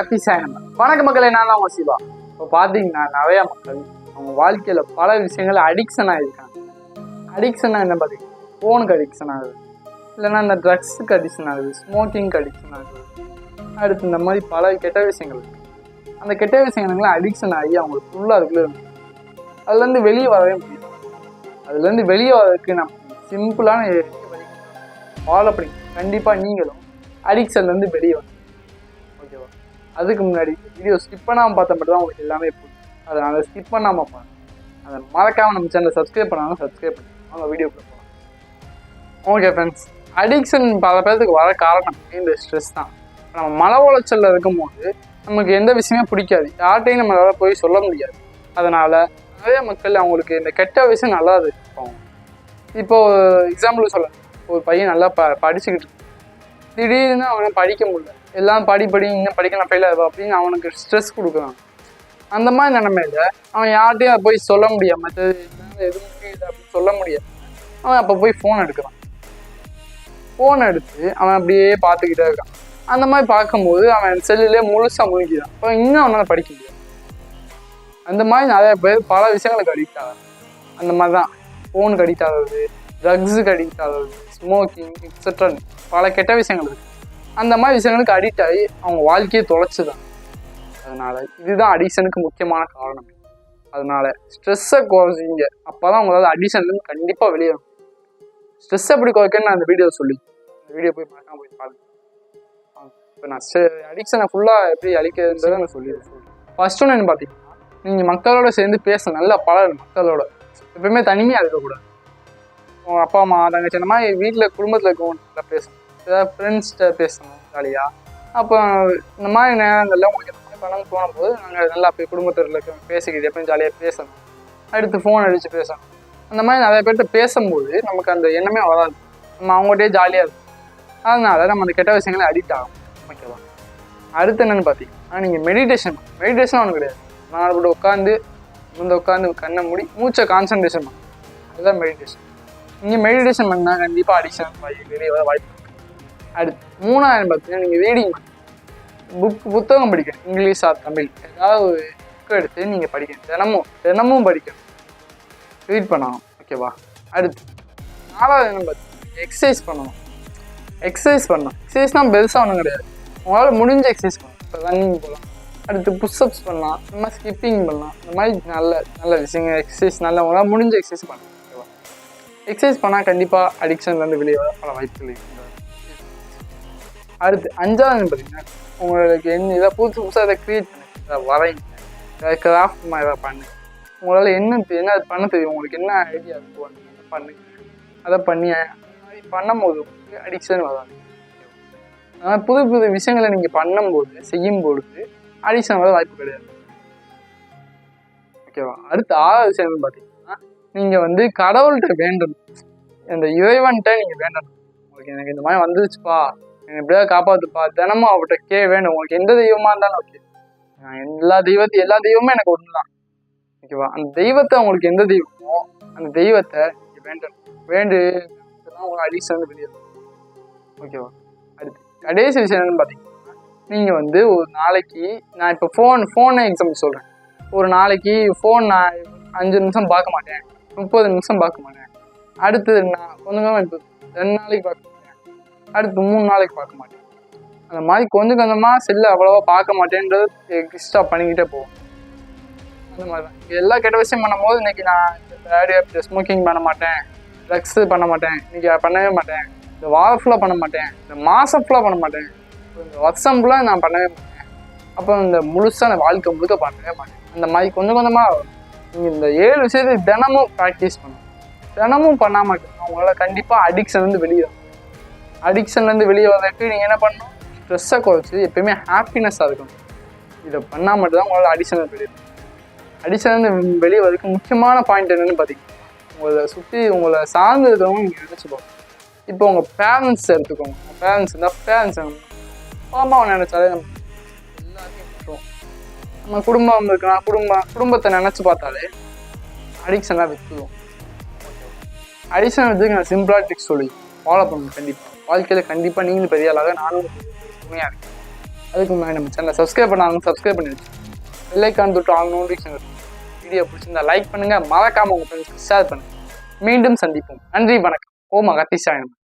Happy சாயனம். வணக்க மக்கள், என்னால அவங்க சிவா. இப்போ பார்த்தீங்கன்னா நிறைய மக்கள் அவங்க வாழ்க்கையில் பல விஷயங்கள் அடிக்ஷன் ஆகிருக்காங்க. அடிக்ஷனாக என்ன பார்த்தீங்கன்னா ஃபோனுக்கு அடிக்ஷன் ஆகுது, இல்லைன்னா இந்த ட்ரக்ஸுக்கு அடிக்ஷன் ஆகுது, ஸ்மோக்கிங்க்கு அடிக்ஷன் ஆகுது. அடுத்து இந்த மாதிரி பல கெட்ட விஷயங்கள் இருக்குது. அந்த கெட்ட விஷயங்கள்லாம் அடிக்ஷன் ஆகி அவங்களுக்கு ஃபுல்லாக அதுக்குள்ளே இருக்கு. அதுலேருந்து வெளியே வரவே முடியும். அதுலேருந்து வெளியே வர்றதுக்கு நம்ம சிம்பிளான ஃபாலோ பண்ணி கண்டிப்பாக நீங்களும் அடிக்ஷன்லேருந்து வெளியே வரணும். ஓகேவா? அதுக்கு முன்னாடி வீடியோ ஸ்கிப் பண்ணாமல் பார்த்தா மட்டும் தான் உங்களுக்கு எல்லாமே புரியும். அதனால் ஸ்கிப் பண்ணாமல் பாருங்க. அதை மறக்காமல் நம்ம சேனலை சப்ஸ்கிரைப் பண்ணாலும் சப்ஸ்கிரைப் பண்ணி அவங்க வீடியோக்குள்ள போகலாம். ஓகே ஃப்ரெண்ட்ஸ், அடிக்ஷன் பல பேருக்கு வர காரணம் இந்த ஸ்ட்ரெஸ் தான். நம்ம மன உளைச்சலில் இருக்கும்போது நமக்கு எந்த விஷயமே பிடிக்காது, யார்கிட்டையும் நம்மளால் போய் சொல்ல முடியாது. அதனால் நிறைய மக்கள் அவங்களுக்கு இந்த கெட்ட விஷயம் நல்லா இருப்பாங்க. இப்போது எக்ஸாம்பிள் சொல்ல, ஒரு பையன் நல்லா படிச்சுக்கிட்டு திடீர்னு அவனை படிக்க முடியல, எல்லாம் படி இன்னும் படிக்கலாம் ஃபெயில் ஆகும் அப்படின்னு அவனுக்கு ஸ்ட்ரெஸ் கொடுக்குறான். அந்த மாதிரி நிலைமையில அவன் யார்கிட்டையும் அதை போய் சொல்ல முடியாது, மற்றது எதுவும் முடியுது அப்படின்னு சொல்ல முடியாது. அவன் அப்போ போய் ஃபோன் எடுக்கிறான். ஃபோன் எடுத்து அவன் அப்படியே பார்த்துக்கிட்டே இருக்கான். அந்த மாதிரி பார்க்கும்போது அவன் செல்லுலேயே முழுசாக முழுகிதான். அப்போ இன்னும் அவனால் படிக்க முடியாது. அந்த மாதிரி நிறைய பேர் பல விஷயங்களுக்கு அடிக்ட் ஆகுது. அந்த மாதிரி தான் ஃபோனுக்கு அடிக்ட் ஆகுது, ட்ரக்ஸுக்கு அடிக்ட் ஆகுது, ஸ்மோக்கிங் எக்ஸெட்ரா பல கெட்ட விஷயங்கள் இருக்குது. அந்த மாதிரி விஷயங்களுக்கு அடிக்ட் ஆகி அவங்க வாழ்க்கையை தொலைச்சுதான். அதனால் இதுதான் அடிக்ஷனுக்கு முக்கியமான காரணம். அதனால் ஸ்ட்ரெஸ்ஸை குறைச்சிங்க, அப்போ தான் உங்களால் அடிக்ஷன்லேருந்து கண்டிப்பாக வெளியே வரும். ஸ்ட்ரெஸ்ஸை எப்படி குறைக்கன்னு நான் இந்த வீடியோ சொல்லி, இந்த வீடியோ போய் மறக்காம போய் பாருங்க. இப்போ நான் அடிக்ஷனை ஃபுல்லாக எப்படி அழிக்கிறதுன்றதை நான் சொல்லிடுறேன். ஃபர்ஸ்ட் ஒன்று என்ன பார்த்தீங்கன்னா, நீங்கள் மக்களோட சேர்ந்து பேச நல்லா பழகணும். மக்களோட எப்பவுமே தனிமையாக இருக்கக்கூடாது. உங்கள் அப்பா அம்மா தங்கச்சி அந்த மாதிரி வீட்டில் குடும்பத்தில் இருக்கவங்க நல்லா பேசணும். ஏதாவது ஃப்ரெண்ட்ஸ்கிட்ட பேசணும் ஜாலியாக. அப்போ இந்த மாதிரி நேரங்களில் உங்களுக்கு இந்த மாதிரி பணம் தோணும்போது நாங்கள் நல்லா போய் குடும்பத்தில் இருக்க பேசிக்கிது எப்பயும் ஜாலியாக பேசணும். அடுத்து ஃபோன் அடித்து பேசணும். அந்த மாதிரி நிறைய பேர்கிட்ட பேசும்போது நமக்கு அந்த எண்ணமே வராது, நம்ம அவங்கள்டே ஜாலியாக இருக்கும். அதனால நம்ம அந்த கெட்ட விஷயங்களை அடிக்ட் ஆகும். ஓகேவா? அடுத்து என்னென்னு பார்த்தீங்கன்னா, நீங்கள் மெடிடேஷன் ஒன்றும் கிடையாது. நான் கூட உட்காந்து கண்ணை மூடி மூச்சை கான்சன்ட்ரேஷன் பண்ணும், அதுதான் மெடிடேஷன். நீங்கள் மெடிடேஷன் பண்ணால் கண்டிப்பாக அடிக்ஷன் வெளியே வர வாய்ப்பு இருக்குது. அடுத்து மூணாவது பார்த்தீங்கன்னா, நீங்கள் ரீடிங் புத்தகம் படிக்கணும். இங்கிலீஷ் ஆர் தமிழ் ஏதாவது ஒரு புக்கு எடுத்து நீங்கள் படிக்கணும். தினமும் படிக்கணும், ரீட் பண்ணணும். ஓகேவா? அடுத்து நாலாவது என்ன பார்த்தீங்கன்னா, எக்ஸசைஸ் பண்ணணும். எக்ஸசைஸ்னால் பெருசாக ஒன்றும் கிடையாது. உங்களால் முடிஞ்ச எக்ஸசைஸ் பண்ணணும். இப்போ ரன்னிங் போகலாம், அடுத்து புஷ்அப்ஸ் பண்ணலாம், இந்த மாதிரி ஸ்கிப்பிங் பண்ணலாம். இந்த மாதிரி நல்ல விஷயங்கள் எக்ஸசைஸ் நல்லா உங்களால் முடிஞ்ச எக்ஸசைஸ் பண்ணலாம். ஓகேவா? எக்ஸசைஸ் பண்ணால் கண்டிப்பாக அடிக்ஷன்லேருந்து வெளியே வர பல வாய்ப்புகள் இருக்குது. அடுத்து அஞ்சாவது பார்த்தீங்கன்னா, உங்களுக்கு என்ன இதை புதுசாக அதை க்ரியேட் பண்ணி அதை வரைங்க, அதை கிராஃப்ட் மாதிரி எதாவது பண்ணு. உங்களால் என்ன பண்ண தெரியும், உங்களுக்கு என்ன ஐடியா இருக்கோ அதை பண்ணு. அதை பண்ணி அந்த மாதிரி பண்ணும்போது உங்களுக்கு அடிக்ஷன் வராது. அதனால் புது விஷயங்களை நீங்கள் செய்யும்பொழுது அடிக்ஷன் வர வாய்ப்பு கிடையாது. ஓகேவா? அடுத்து ஆறாவது விஷயம் பார்த்தீங்கன்னா, நீங்கள் கடவுள்கிட்ட வேண்டணும். இந்த இறைவன்கிட்ட நீங்கள் வேண்டணும். உங்களுக்கு எனக்கு இந்த மாதிரி வந்துருச்சுப்பா, எனக்கு எப்படியாவது காப்பாற்றுப்பா, தினமும் அவர்கிட்ட வேணும். உங்களுக்கு எந்த தெய்வமாக இருந்தாலும் ஓகே. எல்லா தெய்வமும் எனக்கு ஒன்று தான். ஓகேவா? அந்த தெய்வத்தை உங்களுக்கு எந்த தெய்வமோ அந்த தெய்வத்தை நீங்கள் வேண்டணும். வேண்டுதான் உங்களுக்கு அடிக்ஷன் வெளியே. ஓகேவா? அடுத்து கடைசி விஷயம் என்னன்னு பார்த்தீங்கன்னா, நீங்கள் ஒரு நாளைக்கு, நான் இப்போ ஃபோனை எக்ஸாம்பிள் சொல்கிறேன். ஒரு நாளைக்கு ஃபோன் நான் 5 நிமிஷம் பார்க்க மாட்டேன், 30 நிமிஷம் பார்க்க மாட்டேன். அடுத்து நான் கொஞ்சம் 2 நாளைக்கு பார்க்க மாட்டேன், அடுத்து 3 நாளைக்கு பார்க்க மாட்டேன். அந்த மாதிரி கொஞ்சமாக செல்லை அவ்வளோவா பார்க்க மாட்டேன்றது எக்ஸ்ட்ரா பண்ணிக்கிட்டே போவோம். அந்த மாதிரி தான் எல்லா கெட்ட விஷயம் பண்ணும்போது இன்றைக்கி நான் ஸ்மோக்கிங் பண்ண மாட்டேன், ட்ரக்ஸு பண்ண மாட்டேன், இன்றைக்கி பண்ணவே மாட்டேன், இந்த வாரம் ஃபுல்லாக பண்ண மாட்டேன், இந்த மாதம் ஃபுல்லாக பண்ண மாட்டேன், இந்த வருஷம் ஃபுல்லாக நான் பண்ணவே மாட்டேன், அப்போ இந்த முழுசாக நான் வாழ்க்கை முழுக்க பண்ணவே மாட்டேன். அந்த மாதிரி கொஞ்சமாக நீங்கள் இந்த 7 விஷயத்தை தினமும் ப்ராக்டிஸ் பண்ணணும். தினமும் பண்ணால் மட்டும் உங்களால் கண்டிப்பாக அடிக்ஷன்லேருந்து வெளியே வரும். அடிக்ஷன்லேருந்து வெளியே வரதுக்கு நீங்கள் என்ன பண்ணணும், ஸ்ட்ரெஸ்ஸை குறைச்சி எப்பயுமே ஹாப்பினஸ்ஸாக இருக்கணும். இதை பண்ணால் மட்டும்தான் உங்களால் அடிக்ஷன்லேருந்து வெளியே வரும். அடிக்ஷன்லேருந்து வெளியே வரதுக்கு முக்கியமான பாயிண்ட் என்னென்னு பார்த்தீங்கன்னா, உங்களை சார்ந்து இருக்கிறவங்க நீங்கள் நினச்சிக்கோங்க. இப்போ உங்கள் பேரண்ட்ஸ் எடுத்துக்கோங்க. உங்கள் பேரண்ட்ஸ் இருந்தால் பேரண்ட்ஸ் அம்மாவை நினச்சாலே நம்ம எல்லாத்தையும் விட்டுருவோம். நம்ம குடும்பம் இருக்குன்னா குடும்பத்தை நினச்சி பார்த்தாலே அடிக்ஷனாக விற்றுவோம். அடிக்ஷன் வச்சுக்கு நான் சிம்பிளாக ட்ரிக்ஸ் சொல்லி ஃபாலோ பண்ணுவேன். கண்டிப்பாக வாழ்க்கையில் கண்டிப்பாக நீங்களும் பெரிய ஆளாக நானும் உண்மையாக இருக்கேன். அதுக்கு முன்னாடி நம்ம சேனலை சப்ஸ்கிரைப் பண்ணாங்க, சப்ஸ்கிரைப் பண்ணி வச்சு பெல்லைக்கான் தொட்டு ஆல் நோட்டிஃபிகேஷன் வீடியோ பிடிச்சிருந்தா லைக் பண்ணுங்கள், மறக்காமல் உங்கள் ஃப்ரெண்ட்ஸ்க்கு ஷேர் பண்ணுங்கள். மீண்டும் சந்திப்போம். நன்றி, வணக்கம். ஓம் அகத்தீசாய நமः.